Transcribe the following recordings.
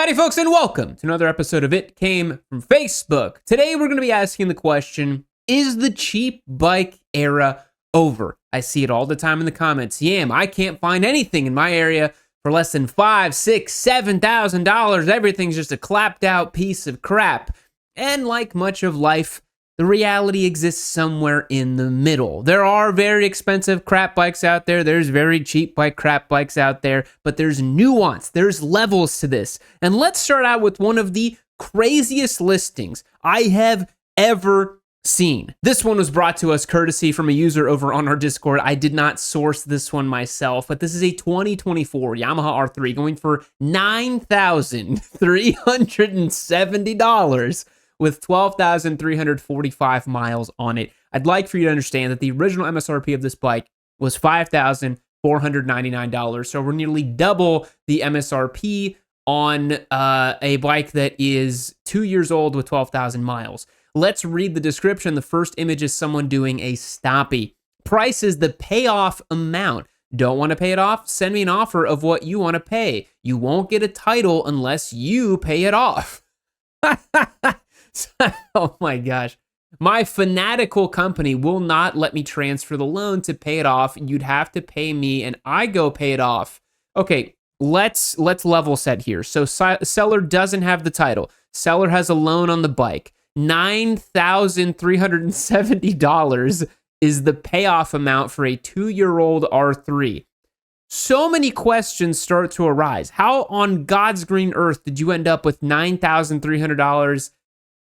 Howdy folks and welcome to another episode of It Came From Facebook. Today we're going to be asking the question, is the cheap bike era over? I see it all the time in the comments. Yam, I can't find anything in my area for less than $5,000, $6,000, $7,000. Everything's just a clapped out piece of crap. And like much of life, the reality exists somewhere in the middle. There are very expensive crap bikes out there. There's very cheap crap bikes out there. But there's nuance. There's levels to this. And let's start out with one of the craziest listings I have ever seen. This one was brought to us courtesy from a user over on our Discord. I did not source this one myself, but this is a 2024 Yamaha R3 going for $9,370. with 12,345 miles on it. I'd like for you to understand that the original MSRP of this bike was $5,499. So we're nearly double the MSRP on a bike that is 2 years old with 12,000 miles. Let's read the description. The first image is someone doing a stoppie. Price is the payoff amount. Don't want to pay it off? Send me an offer of what you want to pay. You won't get a title unless you pay it off. Oh my gosh. My fanatical company will not let me transfer the loan to pay it off. You'd have to pay me and I go pay it off. Okay, let's level set here. So seller doesn't have the title. Seller has a loan on the bike. $9,370 is the payoff amount for a 2-year-old R3. So many questions start to arise. How on God's green earth did you end up with $9,300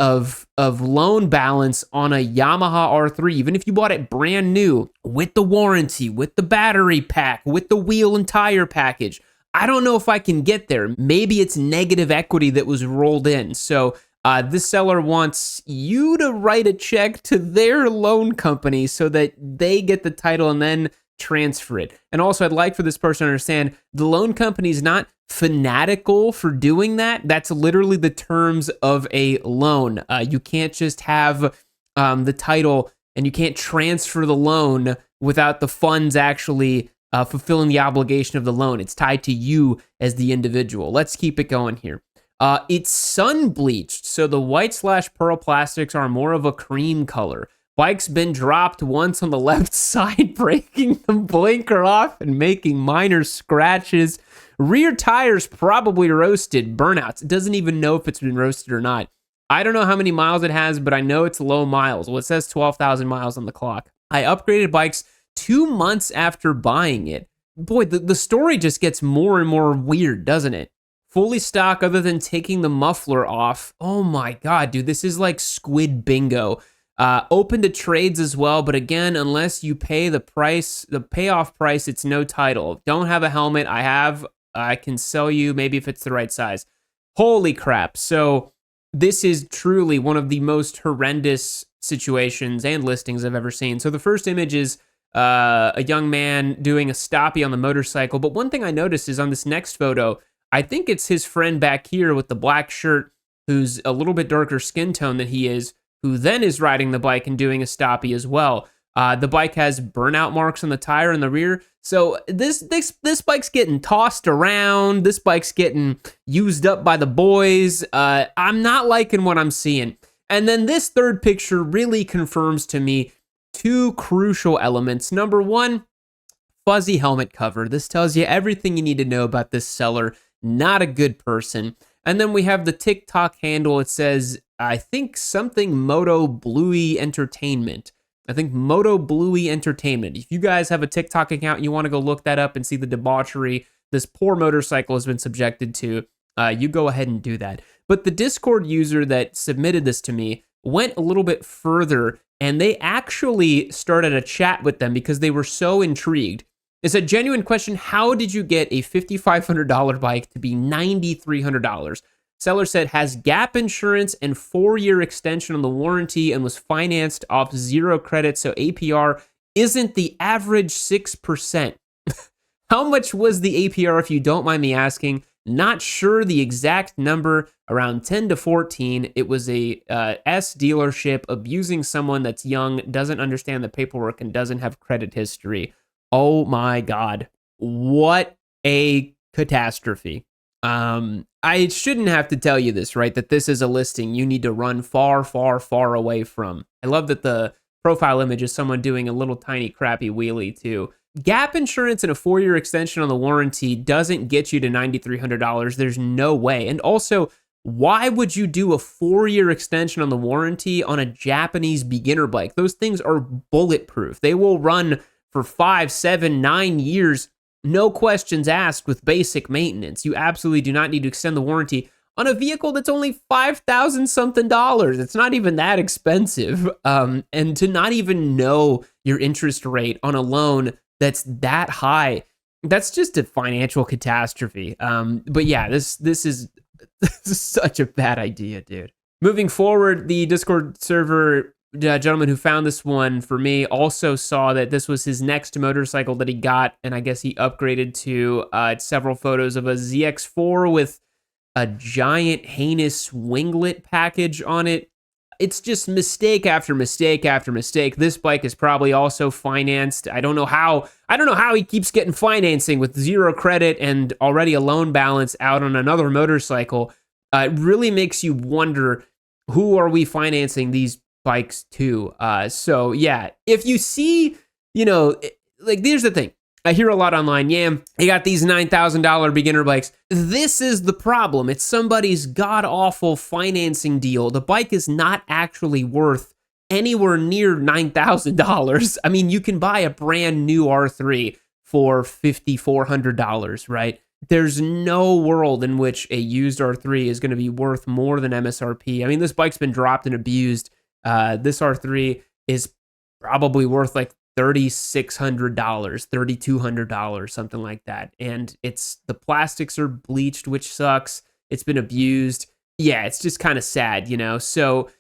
of loan balance on a Yamaha R3, even if you bought it brand new, with the warranty, with the battery pack, with the wheel and tire package? I don't know if I can get there. Maybe it's negative equity that was rolled in. So this seller wants you to write a check to their loan company so that they get the title and then transfer it. And also, I'd like for this person to understand the loan company is not fanatical for doing that. That's literally the terms of a loan. You can't just have the title and you can't transfer the loan without the funds actually fulfilling the obligation of the loan. It's tied to you as the individual. Let's keep it going here. It's sun bleached, so the white/pearl plastics are more of a cream color. Bike's been dropped once on the left side, breaking the blinker off and making minor scratches. Rear tires probably roasted, burnouts. It doesn't even know if it's been roasted or not. I don't know how many miles it has, but I know it's low miles. Well, it says 12,000 miles on the clock. I upgraded bikes 2 months after buying it. Boy, the story just gets more and more weird, doesn't it? Fully stock other than taking the muffler off. Oh my God, dude, this is like Squid Bingo. Open to trades as well, but again, unless you pay the price, the payoff price, it's no title. Don't have a helmet. I can sell you maybe if it's the right size. Holy crap. So this is truly one of the most horrendous situations and listings I've ever seen. So the first image is a young man doing a stoppie on the motorcycle. But one thing I noticed is on this next photo, I think it's his friend back here with the black shirt who's a little bit darker skin tone than he is, who then is riding the bike and doing a stoppie as well. The bike has burnout marks on the tire in the rear. So this bike's getting tossed around. This bike's getting used up by the boys. I'm not liking what I'm seeing. And then this third picture really confirms to me two crucial elements. Number one, fuzzy helmet cover. This tells you everything you need to know about this seller. Not a good person. And then we have the TikTok handle. It says, I think something Moto Bluey Entertainment. I think Moto Bluey Entertainment. If you guys have a TikTok account, you want to go look that up and see the debauchery this poor motorcycle has been subjected to, you go ahead and do that. But the Discord user that submitted this to me went a little bit further, and they actually started a chat with them because they were so intrigued. It's a genuine question. How did you get a $5,500 bike to be $9,300? Seller said has gap insurance and 4-year extension on the warranty and was financed off 0 credit, so APR isn't the average 6%. How much was the APR, if you don't mind me asking? Not sure the exact number, around 10 to 14. It was a S dealership abusing someone that's young, doesn't understand the paperwork, and doesn't have credit history. Oh my God. What a catastrophe. I shouldn't have to tell you this, right? That this is a listing you need to run far, far, far away from. I love that the profile image is someone doing a little tiny crappy wheelie too. Gap insurance and a 4-year extension on the warranty doesn't get you to $9,300. There's no way. And also, why would you do a 4-year extension on the warranty on a Japanese beginner bike? Those things are bulletproof. They will run for 5, 7, 9 years, no questions asked, with basic maintenance. You absolutely do not need to extend the warranty on a vehicle that's only $5,000 something. It's not even that expensive. And to not even know your interest rate on a loan that's that high, that's just a financial catastrophe. But yeah, this is such a bad idea, dude. Moving forward, the Discord server gentleman who found this one for me also saw that this was his next motorcycle that he got, and I guess he upgraded to several photos of a ZX4 with a giant heinous winglet package on it. It's just mistake after mistake after mistake. This bike is probably also financed. I don't know how he keeps getting financing with 0 credit and already a loan balance out on another motorcycle. It really makes you wonder, who are we financing these bikes to? So yeah, if you see, like, here's the thing. I hear a lot online, yeah, you got these $9,000 beginner bikes. This is the problem. It's somebody's god-awful financing deal. The bike is not actually worth anywhere near $9,000. I mean, you can buy a brand new R3 for $5,400, right? There's no world in which a used R3 is going to be worth more than MSRP. I mean, this bike's been dropped and abused. This R3 is probably worth like $3,600, $3,200, something like that. And the plastics are bleached, which sucks. It's been abused. Yeah, it's just kind of sad, So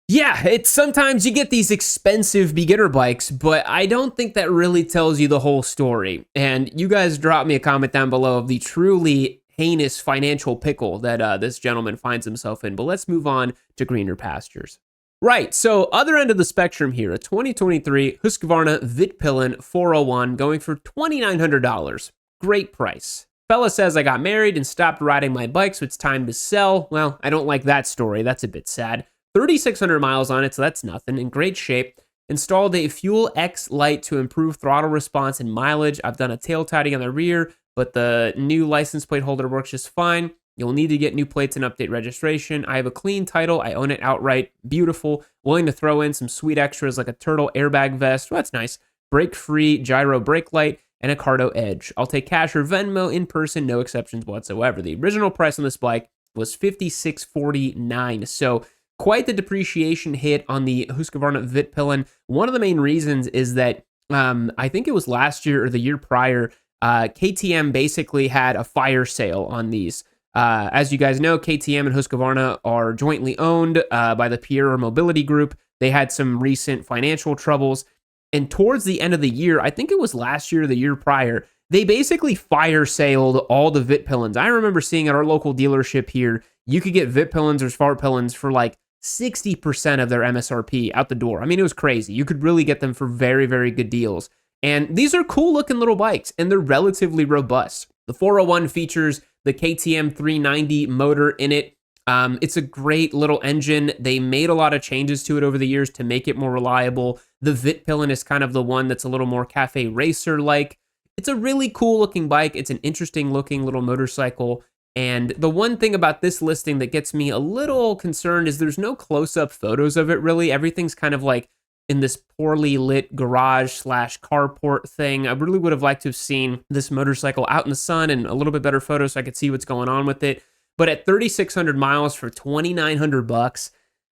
yeah, it's sometimes you get these expensive beginner bikes, but I don't think that really tells you the whole story. And you guys drop me a comment down below of the truly heinous financial pickle that this gentleman finds himself in. But let's move on to greener pastures. Right, so other end of the spectrum here, a 2023 Husqvarna Vitpilen 401 going for $2,900. Great price. Fella says, I got married and stopped riding my bike, so it's time to sell. Well, I don't like that story. That's a bit sad. 3,600 miles on it, so that's nothing. In great shape. Installed a Fuel X light to improve throttle response and mileage. I've done a tail tidy on the rear, but the new license plate holder works just fine. You'll need to get new plates and update registration. I have a clean title. I own it outright. Beautiful. Willing to throw in some sweet extras like a turtle airbag vest. Well, that's nice. Brake-free gyro brake light and a Cardo Edge. I'll take cash or Venmo in person. No exceptions whatsoever. The original price on this bike was $5,649. So quite the depreciation hit on the Husqvarna Vitpilen. One of the main reasons is that I think it was last year or the year prior, KTM basically had a fire sale on these. As you guys know, KTM and Husqvarna are jointly owned by the Pierre Mobility Group. They had some recent financial troubles. And towards the end of the year, I think it was last year or the year prior, they basically fire saled all the Vitpilens. I remember seeing at our local dealership here, you could get Vitpilens or Svartpilens for like 60% of their MSRP out the door. I mean, it was crazy. You could really get them for very, very good deals. And these are cool looking little bikes, and they're relatively robust. The 401 features the KTM 390 motor in it. It's a great little engine. They made a lot of changes to it over the years to make it more reliable. The Vitpilen is kind of the one that's a little more cafe racer-like. It's a really cool looking bike. It's an interesting looking little motorcycle. And the one thing about this listing that gets me a little concerned is there's no close-up photos of it, really. Everything's kind of like in this poorly lit garage/carport thing. I really would have liked to have seen this motorcycle out in the sun and a little bit better photos so I could see what's going on with it. But at 3,600 miles for $2,900,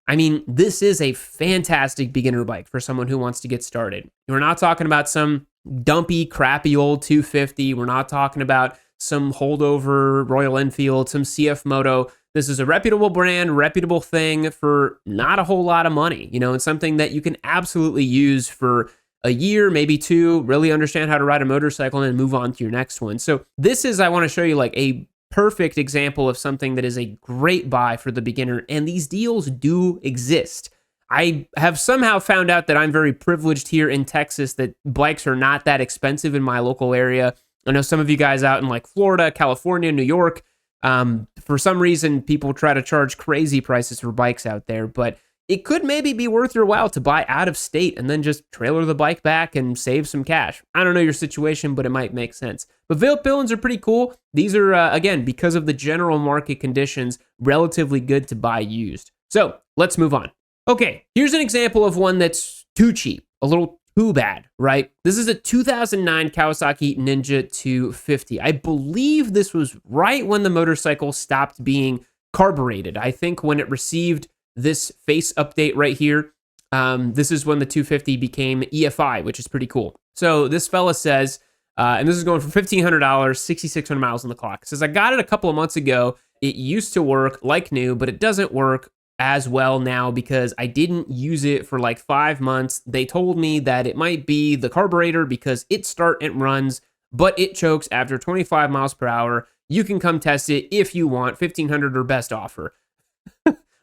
I mean, this is a fantastic beginner bike for someone who wants to get started. We're not talking about some dumpy, crappy old 250. We're not talking about some holdover Royal Enfield, some CF Moto. This is a reputable brand, reputable thing for not a whole lot of money, and something that you can absolutely use for a year, maybe 2, really understand how to ride a motorcycle and then move on to your next one. So this is, I want to show you like a perfect example of something that is a great buy for the beginner, and these deals do exist. I have somehow found out that I'm very privileged here in Texas, that bikes are not that expensive in my local area. I know some of you guys out in like Florida, California, New York, For some reason, people try to charge crazy prices for bikes out there, but it could maybe be worth your while to buy out of state and then just trailer the bike back and save some cash. I don't know your situation, but it might make sense. But Vitpilens are pretty cool. These are, again, because of the general market conditions, relatively good to buy used. So let's move on. Okay, here's an example of one that's too cheap, a little too bad, right? This is a 2009 Kawasaki Ninja 250. I believe this was right when the motorcycle stopped being carbureted. I think when it received this face update right here, this is when the 250 became EFI, which is pretty cool. So this fella says, and this is going for $1,500, 6,600 miles on the clock. It says, I got it a couple of months ago. It used to work like new, but it doesn't work as well now because I didn't use it for like 5 months. They told me that it might be the carburetor because it starts and runs, but it chokes after 25 miles per hour. You can come test it if you want, $1,500 or best offer.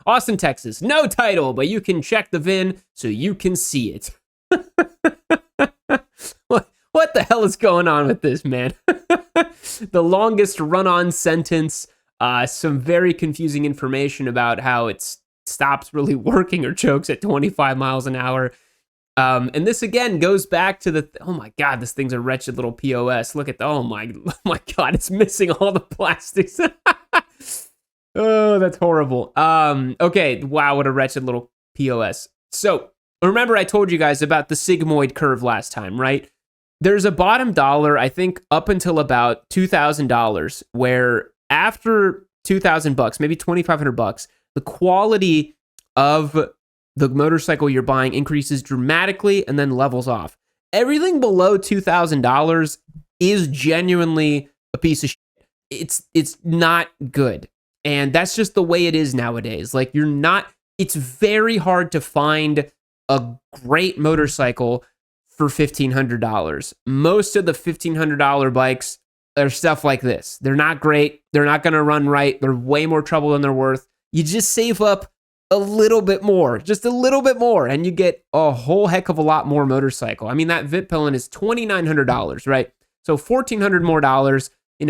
Austin, Texas, no title, but you can check the VIN so you can see it. What the hell is going on with this, man? The longest run-on sentence, some very confusing information about how it stops really working or chokes at 25 miles an hour. And this again goes back to the, oh my God, this thing's a wretched little POS. Look at the, oh my God, it's missing all the plastics. Oh, that's horrible. Okay, wow, what a wretched little POS. So, remember I told you guys about the sigmoid curve last time, right? There's a bottom dollar, I think up until about $2,000, where after $2,000, maybe $2,500, the quality of the motorcycle you're buying increases dramatically and then levels off. Everything below $2,000 is genuinely a piece of shit. It's not good. And that's just the way it is nowadays. Like it's very hard to find a great motorcycle for $1,500. Most of the $1,500 bikes are stuff like this. They're not great. They're not going to run right. They're way more trouble than they're worth. You just save up a little bit more, just a little bit more, and you get a whole heck of a lot more motorcycle. I mean, that Vitpilen is $2,900, right? So $1,400 more dollars.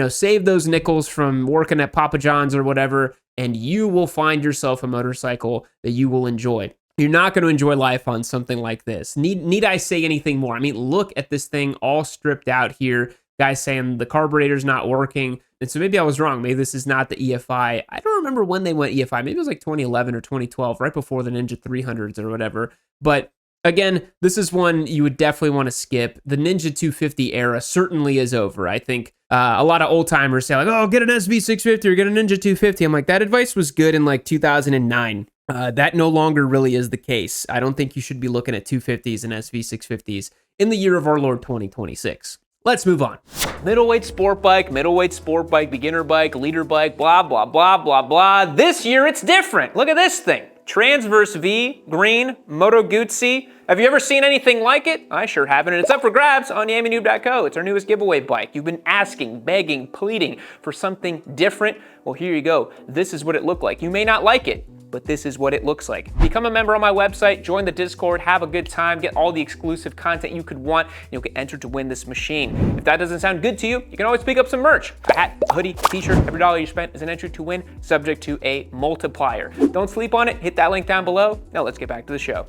Save those nickels from working at Papa John's or whatever, and you will find yourself a motorcycle that you will enjoy. You're not going to enjoy life on something like this. Need I say anything more? I mean, look at this thing all stripped out here. Guys saying the carburetor's not working. And so maybe I was wrong. Maybe this is not the EFI. I don't remember when they went EFI. Maybe it was like 2011 or 2012, right before the Ninja 300s or whatever. But again, this is one you would definitely want to skip. The Ninja 250 era certainly is over. I think a lot of old timers say like, oh, get an SV650 or get a Ninja 250. I'm like, that advice was good in like 2009. That no longer really is the case. I don't think you should be looking at 250s and SV650s in the year of our Lord 2026. Let's move on. Middleweight sport bike, beginner bike, leader bike, blah, blah, blah, blah, blah. This year it's different. Look at this thing. Transverse V, green, Moto Guzzi. Have you ever seen anything like it? I sure haven't, and it's up for grabs on YamiNoob.co. It's our newest giveaway bike. You've been asking, begging, pleading for something different. Well, here you go. This is what it looked like. You may not like it, but this is what it looks like. Become a member on my website, join the Discord, have a good time, get all the exclusive content you could want, and you'll get entered to win this machine. If that doesn't sound good to you, you can always pick up some merch. A hat, a hoodie, t-shirt, every dollar you spent is an entry to win, subject to a multiplier. Don't sleep on it, hit that link down below. Now let's get back to the show.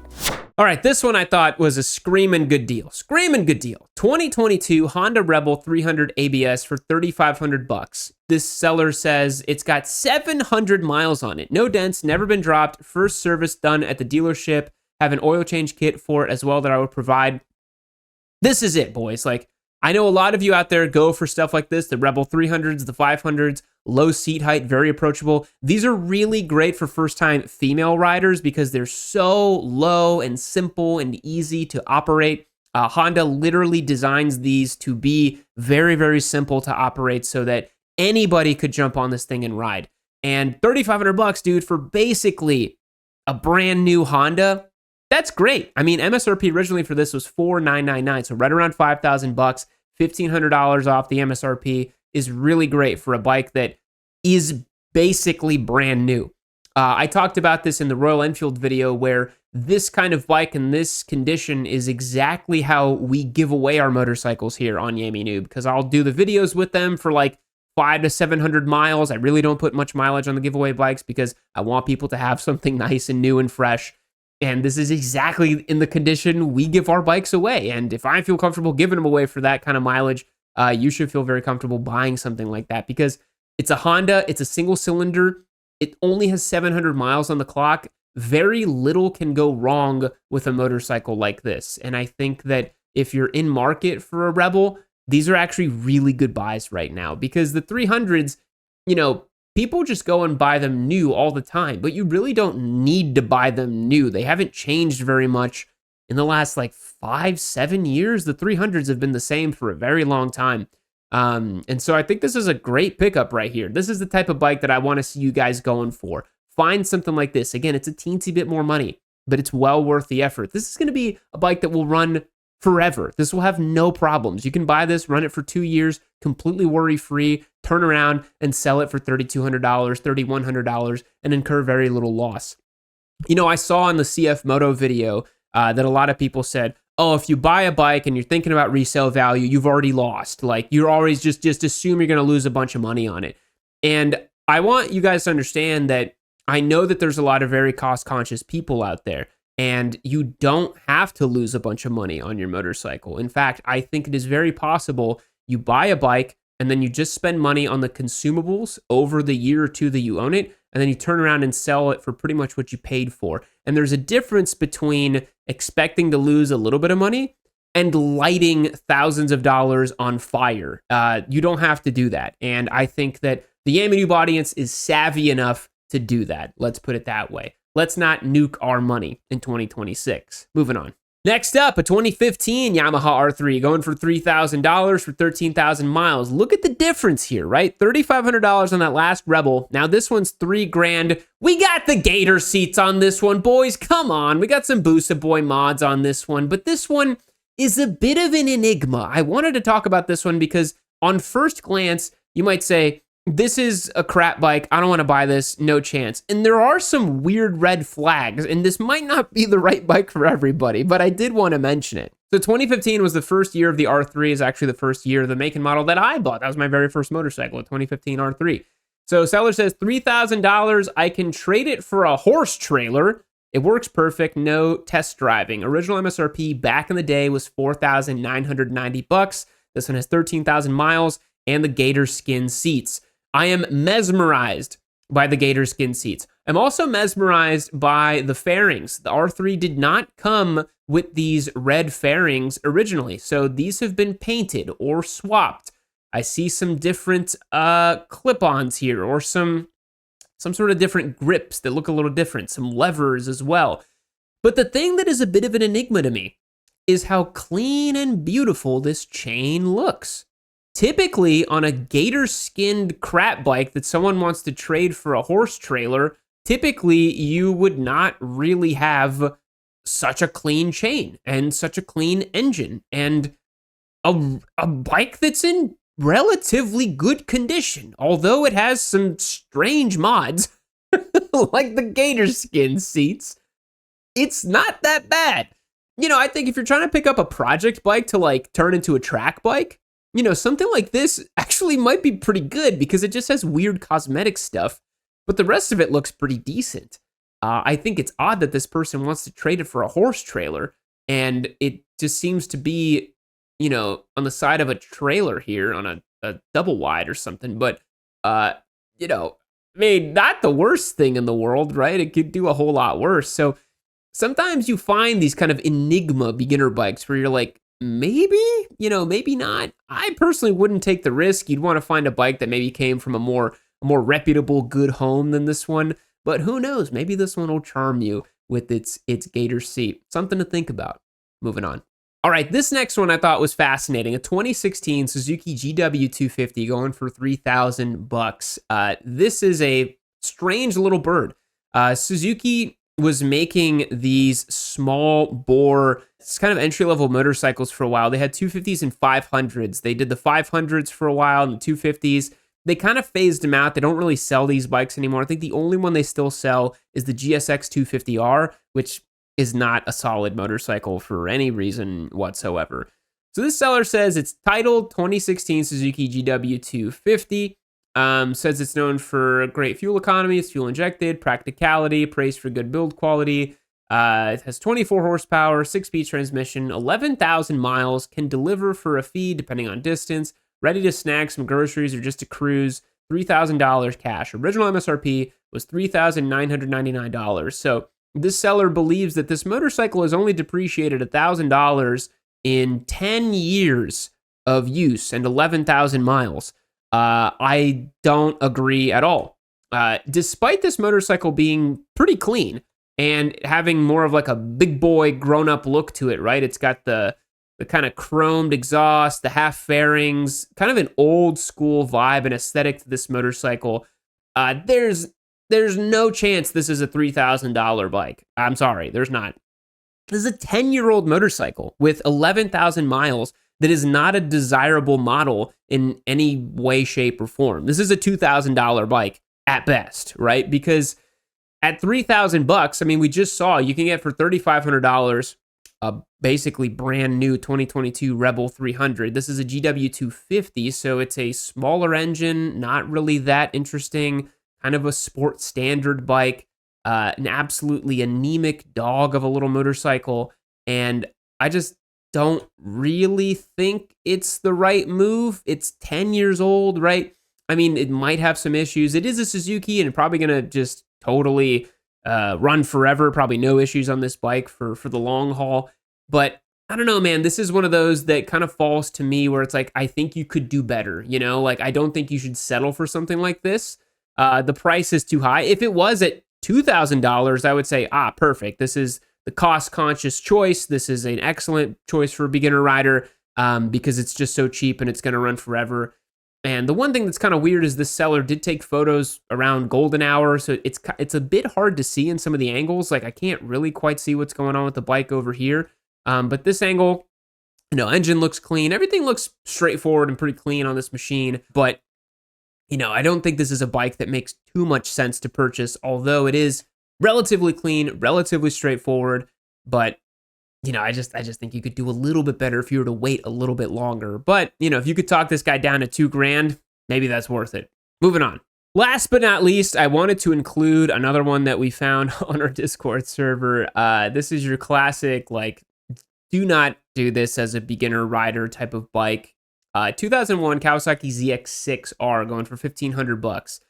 All right, this one I thought was a screaming good deal. Screaming good deal. 2022 Honda Rebel 300 ABS for $3,500. This seller says it's got 700 miles on it. No dents, never been dropped. First service done at the dealership. Have an oil change kit for it as well that I would provide. This is it, boys. Like, I know a lot of you out there go for stuff like this, the Rebel 300s, the 500s, low seat height, very approachable. These are really great for first-time female riders because they're so low and simple and easy to operate. Honda literally designs these to be very, very simple to operate so that anybody could jump on this thing and ride. And $3,500, dude, for basically a brand new Honda, that's great. I mean, MSRP originally for this was $4,999, so right around $5,000, $1,500 off the MSRP is really great for a bike that is basically brand new. I talked about this in the Royal Enfield video where this kind of bike in this condition is exactly how we give away our motorcycles here on YamiNoob, because I'll do the videos with them for like 5 to 700 miles. I really don't put much mileage on the giveaway bikes because I want people to have something nice and new and fresh. And this is exactly in the condition we give our bikes away. And if I feel comfortable giving them away for that kind of mileage, you should feel very comfortable buying something like that because it's a Honda, it's a single cylinder, it only has 700 miles on the clock. Very little can go wrong with a motorcycle like this. And I think that if you're in market for a Rebel, these are actually really good buys right now because the 300s, people just go and buy them new all the time, but you really don't need to buy them new. They haven't changed very much in the last 5-7 years. The 300s have been the same for a very long time. And so I think this is a great pickup right here. This is the type of bike that I want to see you guys going for. Find something like this. Again, it's a teensy bit more money, but it's well worth the effort. This is going to be a bike that will run forever. This will have no problems. You can buy this, run it for 2 years, completely worry-free, turn around and sell it for $3,200, $3,100, and incur very little loss. I saw in the CF Moto video that a lot of people said, oh, if you buy a bike and you're thinking about resale value, you've already lost. You're always just assume you're going to lose a bunch of money on it. And I want you guys to understand that I know that there's a lot of very cost-conscious people out there. And you don't have to lose a bunch of money on your motorcycle. In fact, I think it is very possible you buy a bike and then you just spend money on the consumables over the year or two that you own it, and then you turn around and sell it for pretty much what you paid for. And there's a difference between expecting to lose a little bit of money and lighting thousands of dollars on fire. You don't have to do that. And I think that the Yamanube audience is savvy enough to do that. Let's put it that way. Let's not nuke our money in 2026. Moving on. Next up, a 2015 Yamaha R3 going for $3,000 for 13,000 miles. Look at the difference here, right? $3,500 on that last Rebel. Now this one's $3,000. We got the Gator seats on this one, boys. Come on. We got some Busa Boy mods on this one, but this one is a bit of an enigma. I wanted to talk about this one because on first glance, you might say, this is a crap bike. I don't want to buy this. No chance. And there are some weird red flags, and this might not be the right bike for everybody, but I did want to mention it. So 2015 was the first year of the R3, is actually the first year of the make and model that I bought. That was my very first motorcycle, a 2015 R3. So seller says $3,000. I can trade it for a horse trailer. It works perfect. No test driving. Original MSRP back in the day was $4,990. This one has 13,000 miles and the Gator skin seats. I am mesmerized by the Gator skin seats. I'm also mesmerized by the fairings. The R3 did not come with these red fairings originally, so these have been painted or swapped. I see some different clip-ons here, or some sort of different grips that look a little different, some levers as well. But the thing that is a bit of an enigma to me is how clean and beautiful this chain looks. Typically, on a gator-skinned crap bike that someone wants to trade for a horse trailer, typically you would not really have such a clean chain and such a clean engine and a bike that's in relatively good condition, although it has some strange mods, like the gator skin seats. It's not that bad. I think if you're trying to pick up a project bike to turn into a track bike, something like this actually might be pretty good because it just has weird cosmetic stuff, but the rest of it looks pretty decent. I think it's odd that this person wants to trade it for a horse trailer, and it just seems to be, on the side of a trailer here on a double wide or something, but, not the worst thing in the world, right? It could do a whole lot worse. So sometimes you find these kind of enigma beginner bikes where you're like, maybe, maybe not. I personally wouldn't take the risk. You'd want to find a bike that maybe came from a more reputable, good home than this one. But who knows? Maybe this one will charm you with its gator seat. Something to think about. Moving on. All right, this next one I thought was fascinating. A 2016 Suzuki GW250 going for $3,000. This is a strange little bird. Suzuki was making these small bore, it's kind of entry-level motorcycles for a while. They had 250s and 500s. They did the 500s for a while and the 250s. They kind of phased them out. They don't really sell these bikes anymore. I think the only one they still sell is the GSX-250R, which is not a solid motorcycle for any reason whatsoever. So this seller says it's titled 2016 Suzuki GW250. Says it's known for great fuel economy, it's fuel injected, practicality, praised for good build quality. It has 24 horsepower, 6-speed transmission, 11,000 miles, can deliver for a fee depending on distance, ready to snag some groceries or just to cruise, $3,000 cash. Original MSRP was $3,999. So this seller believes that this motorcycle is only depreciated $1,000 in 10 years of use and 11,000 miles. I don't agree at all. Despite this motorcycle being pretty clean and having more of like a big boy grown-up look to it, right? It's got the kind of chromed exhaust, the half fairings, kind of an old school vibe and aesthetic to this motorcycle. There's no chance this is a $3,000 bike. I'm sorry, there's not. This is a 10-year-old motorcycle with 11,000 miles that is not a desirable model in any way, shape, or form. This is a $2,000 bike at best, right? Because at $3,000, I mean, we just saw you can get for $3,500 a basically brand new 2022 Rebel 300. This is a GW250, so it's a smaller engine, not really that interesting, kind of a sport standard bike, an absolutely anemic dog of a little motorcycle, and I just don't really think it's the right move. It's 10 years old, right? I mean, it might have some issues. It is a Suzuki and probably going to just totally run forever. Probably no issues on this bike for the long haul. But I don't know, man. This is one of those that kind of falls to me where it's like, I think you could do better. You know, like I don't think you should settle for something like this. The price is too high. If it was at $2,000, I would say, perfect. This is the cost-conscious choice. This is an excellent choice for a beginner rider because it's just so cheap and it's going to run forever. And the one thing that's kind of weird is this seller did take photos around golden hour, so it's a bit hard to see in some of the angles. Like I can't really quite see what's going on with the bike over here. But this angle, engine looks clean. Everything looks straightforward and pretty clean on this machine. But I don't think this is a bike that makes too much sense to purchase, although it is relatively clean, relatively straightforward, but I just think you could do a little bit better if you were to wait a little bit longer. But, if you could talk this guy down to $2,000, maybe that's worth it. Moving on. Last but not least, I wanted to include another one that we found on our Discord server. This is your classic, do not do this as a beginner rider type of bike. 2001 Kawasaki ZX-6R going for $1,500.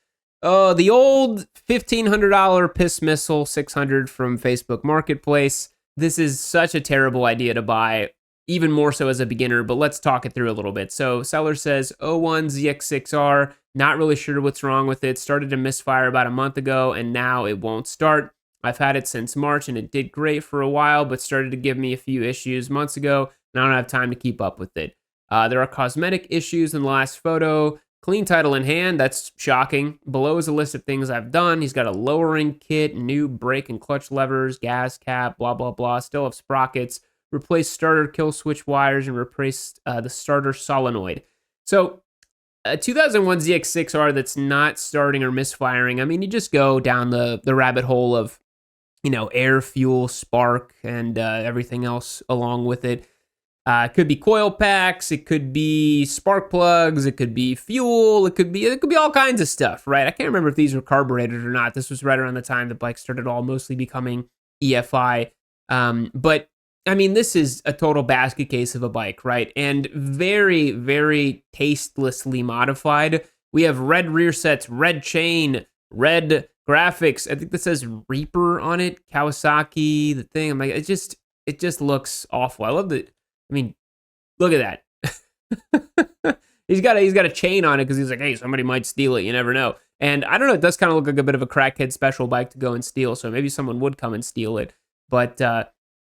Oh, the old $1,500 piss missile 600 from Facebook Marketplace. This is such a terrible idea to buy, even more so as a beginner, but let's talk it through a little bit. So seller says, 01 ZX-6R, not really sure what's wrong with it. Started to misfire about a month ago, and now it won't start. I've had it since March, and it did great for a while, but started to give me a few issues months ago, and I don't have time to keep up with it. There are cosmetic issues in the last photo. Clean title in hand, that's shocking. Below is a list of things I've done. He's got a lowering kit, new brake and clutch levers, gas cap, blah, blah, blah. Still have sprockets. Replaced starter kill switch wires and replaced the starter solenoid. So a 2001 ZX-6R that's not starting or misfiring, I mean, you just go down the rabbit hole of, air, fuel, spark, and everything else along with it. It could be coil packs, it could be spark plugs, it could be fuel, it could be all kinds of stuff, right? I can't remember if these were carbureted or not. This was right around the time the bike started all mostly becoming EFI. But I mean, this is a total basket case of a bike, right? And very, very tastelessly modified. We have red rear sets, red chain, red graphics. I think this says Reaper on it, Kawasaki, the thing. I'm like, it just looks awful. I love the. I mean, look at that. He's got a chain on it because he's like, hey, somebody might steal it. You never know. And I don't know. It does kind of look like a bit of a crackhead special bike to go and steal. So maybe someone would come and steal it. But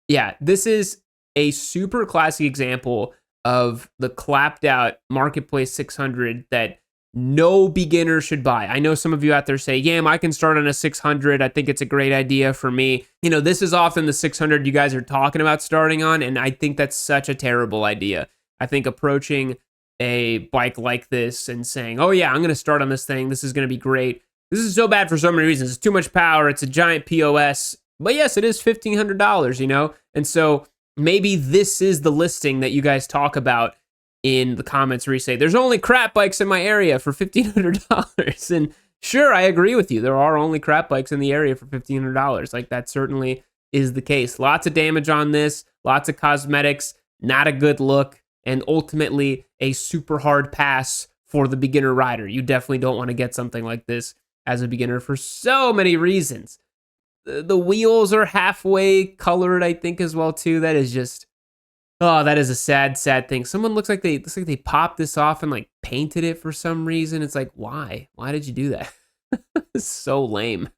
yeah, this is a super classic example of the clapped out Marketplace 600 that no beginner should buy. I know some of you out there say, yeah, I can start on a 600. I think it's a great idea for me. This is often the 600 you guys are talking about starting on, and I think that's such a terrible idea. I think approaching a bike like this and saying, oh yeah, I'm going to start on this thing. This is going to be great. This is so bad for so many reasons. It's too much power. It's a giant POS. But yes, it is $1,500, And so maybe this is the listing that you guys talk about in the comments where you say, there's only crap bikes in my area for $1,500. And sure, I agree with you. There are only crap bikes in the area for $1,500. Like, that certainly is the case. Lots of damage on this, lots of cosmetics, not a good look, and ultimately a super hard pass for the beginner rider. You definitely don't want to get something like this as a beginner for so many reasons. The wheels are halfway colored, I think, as well, too. That is just, oh, that is a sad, sad thing. Someone looks like they popped this off and like painted it for some reason. It's like, why? Why did you do that? It's so lame.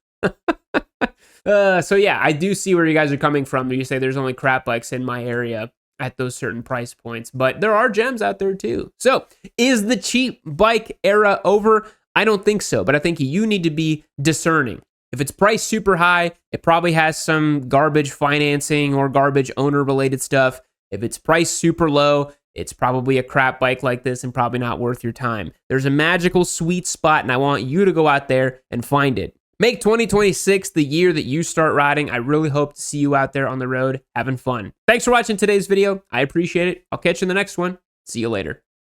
So yeah, I do see where you guys are coming from. You say there's only crap bikes in my area at those certain price points, but there are gems out there too. So is the cheap bike era over? I don't think so, but I think you need to be discerning. If it's priced super high, it probably has some garbage financing or garbage owner related stuff. If it's priced super low, it's probably a crap bike like this and probably not worth your time. There's a magical sweet spot, and I want you to go out there and find it. Make 2026 the year that you start riding. I really hope to see you out there on the road having fun. Thanks for watching today's video. I appreciate it. I'll catch you in the next one. See you later.